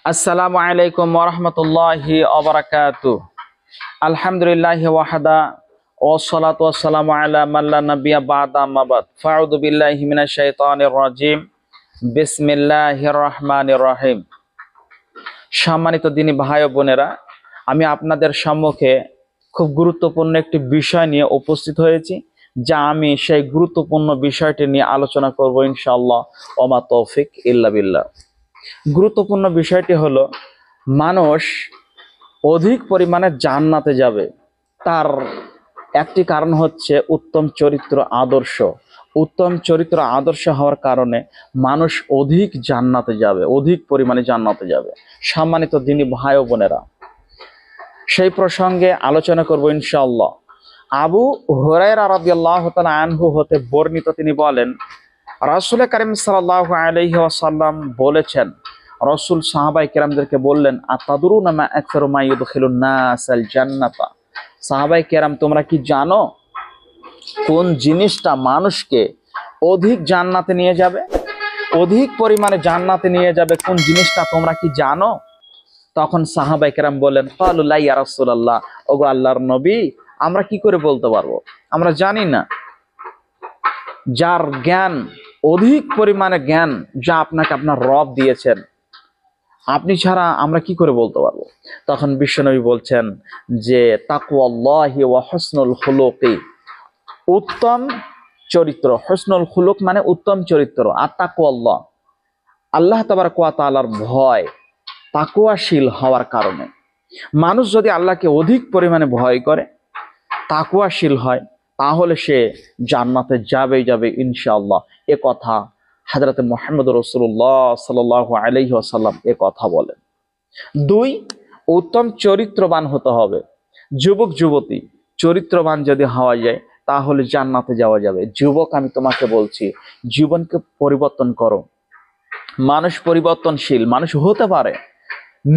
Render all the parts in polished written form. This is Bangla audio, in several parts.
আসসালামু আলাইকুম ওয়া রাহমাতুল্লাহি ওয়া বারাকাতুহু। আলহামদুলিল্লাহি ওয়াহদা ওয়াসসালাতু ওয়াসসালামু আলা মান লা নাবিয়্যা বা'দা আম্মা বাদ। ফাআউযু বিল্লাহি মিনাশ শাইতানির রাজিম। বিসমিল্লাহির রহমানির রহিম। সম্মানিত দিনী ভাই ও বোনেরা, আমি আপনাদের সম্মুখে খুব গুরুত্বপূর্ণ একটি বিষয় নিয়ে উপস্থিত হয়েছি, যা আমি সেই গুরুত্বপূর্ণ বিষয়টি নিয়ে আলোচনা করব ইনশাআল্লাহ। ওমা তৌফিক ইল্লা বিল্লাহ। গুরুত্বপূর্ণ বিষয়টি হলো, মানুষ অধিক পরিমাণে জান্নাতে যাবে। তার একটি কারণ হচ্ছে উত্তম চরিত্র আদর্শ। উত্তম চরিত্র আদর্শ হওয়ার কারণে মানুষ অধিক জান্নাতে যাবে, অধিক পরিমাণে জান্নাতে যাবে। সম্মানিত দিনী ভাই ও বোনেরা, সেই প্রসঙ্গে আলোচনা করব ইনশাআল্লাহ। আবু হুরায়রা রাদিয়াল্লাহু তাআলা আনহু হতে বর্ণিত, তিনি বলেন, রাসূল কারীম সাল্লাল্লাহু আলাইহি ওয়াসাল্লাম বলেছেন, রসুল সাহাবায়ে কেরামদেরকে বললেন, আতাদরুনা মা আকসারু মা ইউদখিলুন নাসাল জান্নাতা। সাহাবায়ে কেরাম, তোমরা কি জানো কোন জিনিসটা মানুষকে অধিক জান্নাতে নিয়ে যাবে, অধিক পরিমাণে জান্নাতে নিয়ে যাবে? কোন জিনিসটা তোমরা কি জানো? তখন সাহাবায়ে কেরাম বললেন, ক্বালু লা ইয়া রাসূলুল্লাহ, ওগো আল্লাহর নবী, আমরা কি করে বলতে পারবো, আমরা জানি না। যার জ্ঞান, অধিক পরিমাণে জ্ঞান যা আপনাকে আপনার রব দিয়েছেন, আপনি ছাড়া আমরা কি করে বলতে পারবো? তখন বিশ্বনবী বলছেন যে তাকওয়াল্লাহি ওয়া হুসনুল খুলুকি, উত্তম চরিত্র। হুসনুল খুলুক মানে উত্তম চরিত্র। আর তাকওয়াল্লাহ, আল্লাহ তাবারক ওয়া তাআলার ভয়, তাকওয়াশীল হওয়ার কারণে মানুষ যদি আল্লাহকে অধিক পরিমাণে ভয় করে, তাকওয়াশীল হয়, তাহলে সে জান্নাতে যাবেই যাবে ইনশাআল্লাহ। এ কথা হযরতে মুহাম্মদ রাসূলুল্লাহ সাল্লাল্লাহু আলাইহি ওয়াসাল্লাম এ কথা বলেন। 2, উত্তম চরিত্রবান হতে হবে। যুবক যুবতী চরিত্রবান যদি হওয়া যায়, তাহলে জান্নাতে যাওয়া যাবে। যুবক, আমি তোমাকে বলছি, জীবনকে পরিবর্তন করো। মানুষ পরিবর্তনশীল, মানুষ হতে পারে,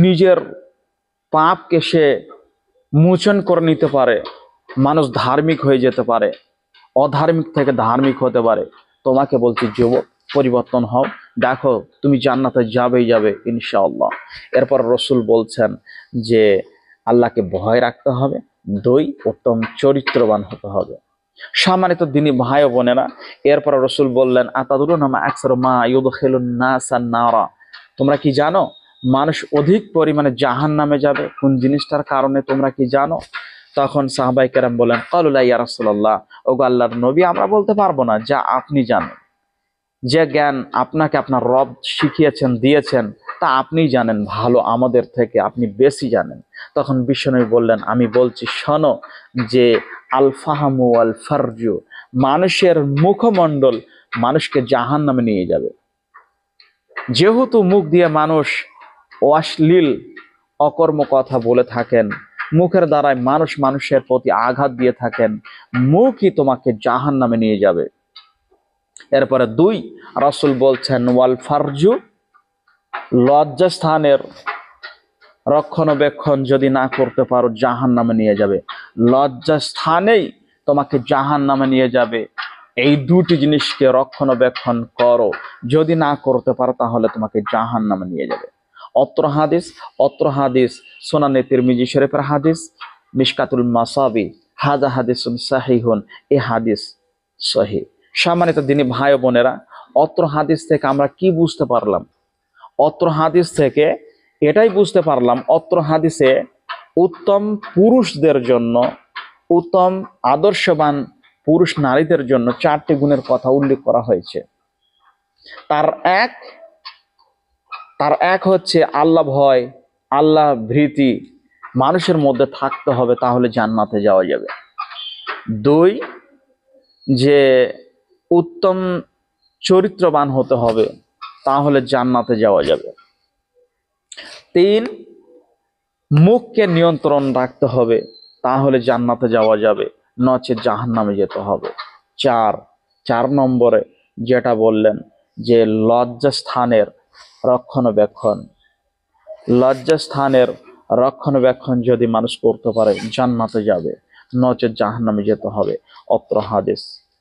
নিজের পাপকে সে মোচন করে নিতে পারে, মানুষ ধার্মিক হয়ে যেতে পারে, অধার্মিক থেকে ধার্মিক হতে পারে। তোমাকে বলছি, যুবক, পরিবর্তন হও, দেখো তুমি জান্নাতে যাবেই যাবে ইনশাআল্লাহ। এরপর রসুল বলছেন যে আল্লাহকে ভয় রাখতে হবে। 2, উত্তম চরিত্রবান হতে হবে। সম্মানিত দিনী ভাই ও বোনেরা, এরপর রসুল বললেন, আতাদরুনা মা আকসারু মা ইউদখিলুন নাসান নারা, তোমরা কি জানো মানুষ অধিক পরিমাণে জাহান্নামে যাবে? কোন জিনিসটার কারণে তোমরা কি জানো? তখন সাহাবায়ে কেরাম বলেন, ক্বালু লা ইয়া রাসূলুল্লাহ, ওগো আল্লাহর নবী, আমরা বলতে পারবো না, যা আপনি জানেন। যে জ্ঞান আপনাকে আপনার রব শিখিয়েছেন, দিয়েছেন, তা আপনিই জানেন ভালো, আমাদের থেকে আপনি বেশি জানেন। তখন বিশ্বনবী বললেন, আমি বলছি, শোনো, যে আল ফাহমু আল ফারজু, মানুষের মুখমণ্ডল মানুষকে জাহান্নামে নিয়ে যাবে। যেহেতু মুখ দিয়ে মানুষ অশ্লীল অকর্ম কথা বলে থাকেন, মুখের দ্বারাই মানুষ মানুষের প্রতি আঘাত দিয়ে থাকেন, মুখই তোমাকে জাহান্নামে নিয়ে যাবে। এরপরে 2, রাসূল বলছেন, ওয়াল ফারজু, লজ্জাস্থানের রক্ষণাবেক্ষণ যদি না করতে পারো, জাহান্নামে নিয়ে যাবে। লজ্জাস্থানেই তোমাকে জাহান্নামে নিয়ে যাবে। এই 2টি জিনিসকে রক্ষণাবেক্ষণ করো, যদি না করতে পারো তাহলে তোমাকে জাহান্নামে নিয়ে যাবে। অত্র হাদিস সুনানে তিরমিজি শরীফের হাদিস, মিশকাতুল মাসাবি, হাযা হাদিসুন সাহিহুন, এই হাদিস সহিহ। সম্মানিত দিনী ভাই ও বোনেরা, অত্র হাদিস থেকে আমরা কি বুঝতে পারলাম? অত্র হাদিস থেকে এটাই বুঝতে পারলাম, অত্র হাদিসে উত্তম পুরুষদের জন্য, উত্তম আদর্শবান পুরুষ নারীদের জন্য 4টি গুণের কথা উল্লেখ করা হয়েছে। তার এক হচ্ছে আল্লাহ ভয়, আল্লাহ ভীতি মানুষের মধ্যে থাকতে হবে, তাহলে জান্নাতে যাওয়া যাবে। 2, যে উত্তম চরিত্রবান হতে হবে, তাহলে জান্নাতে যাওয়া যাবে। 3, মুখকে নিয়ন্ত্রণ রাখতে হবে, তাহলে জান্নাতে যাওয়া যাবে, নচেৎ জাহান্নামে যেতে হবে। 4 নম্বরে যেটা বললেন, যে লজ্জাস্থানের রক্ষণাবেক্ষণ যদি মানুষ করতে পারে, জান্নাতে যাবে, নচেৎ জাহান্নামে যেতে হবে। অত্র হাদিস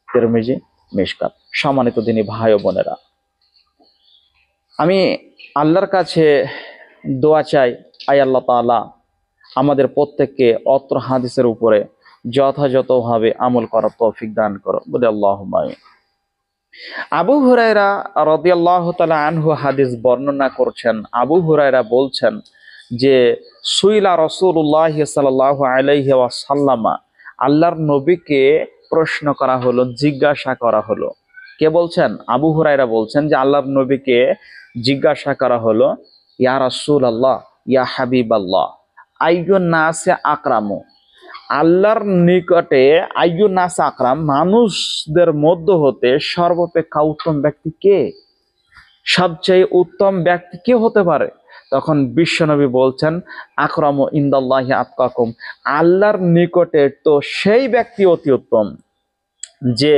তিরমিজি, মিশকাত। সম্মানিত দিনী ভাই ও বোনেরা, আমি আল্লাহর কাছে দোয়া চাই, আয় আল্লাহ তাআলা আমাদের প্রত্যেককে অত্র হাদিসের উপরে যথাযথভাবে আমল করার তৌফিক দান করো, বলে আল্লাহুম্মা আমিন। আবু হুরায়রা রাদিয়াল্লাহু তাআলা আনহু হাদিস বর্ণনা করছেন। আবু হুরায়রা বলছেন যে সুইলা রাসূলুল্লাহ সাল্লাল্লাহু আলাইহি ওয়াসাল্লামা, আল্লাহর নবীকে প্রশ্ন করা হলো, জিজ্ঞাসা করা হলো। কে বলছেন? আবু হুরায়রা বলছেন যে আল্লাহর নবীকে জিজ্ঞাসা করা হলো, ইয়া রাসূলুল্লাহ, ইয়া হাবিবাল্লাহ, আইয়ুন নাসে আকরামু, আল্লাহর নিকটে আইয়ুন নাস আকরাম, মানুষদের মধ্য হতে সর্বাপেক্ষা উত্তম ব্যক্তি কে? সবচেয়ে উত্তম ব্যক্তি কে হতে পারে? তখন বিশ্বনবী বলছেন, আকরামু ইনদাল্লাহি আতকাকুম, আল্লাহর নিকটে তো সেই ব্যক্তি অতি উত্তম যে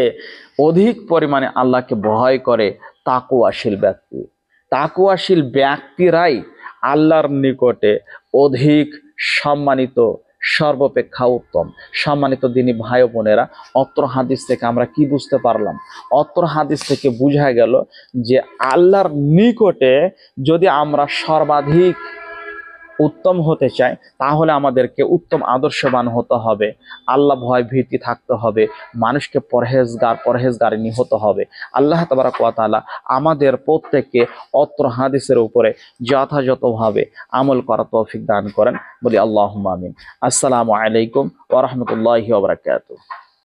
অধিক পরিমাণে আল্লাহকে ভয় করে, তাকওয়াশীল ব্যক্তি। তাকওয়াশীল ব্যক্তিরাই আল্লাহর নিকটে অধিক সম্মানিত, সর্বাপেক্ষা উত্তম। সম্মানিত দিনী ভাই ও বোনেরা, অত্র হাদিস থেকে আমরা কি বুঝতে পারলাম? অত্র হাদিস থেকে বোঝা গেল যে আল্লাহর নিকটে যদি আমরা সর্বাধিক উত্তম হতে চাই, তাহলে আমাদেরকে উত্তম আদর্শবান হতে হবে, আল্লাহ ভয় ভীতি থাকতে হবে, মানুষকে পরহেজগারিনী হতে হবে। আল্লাহ তাবারাক ওয়া তাআলা আমাদের প্রত্যেককে অত্র হাদিসের উপরে যথাযথভাবে আমল করার তৌফিক দান করেন, বলি আল্লাহুম্মা আমিন। আসসালামু আলাইকুম ওয়া রাহমাতুল্লাহি ওয়া বারাকাতুহু।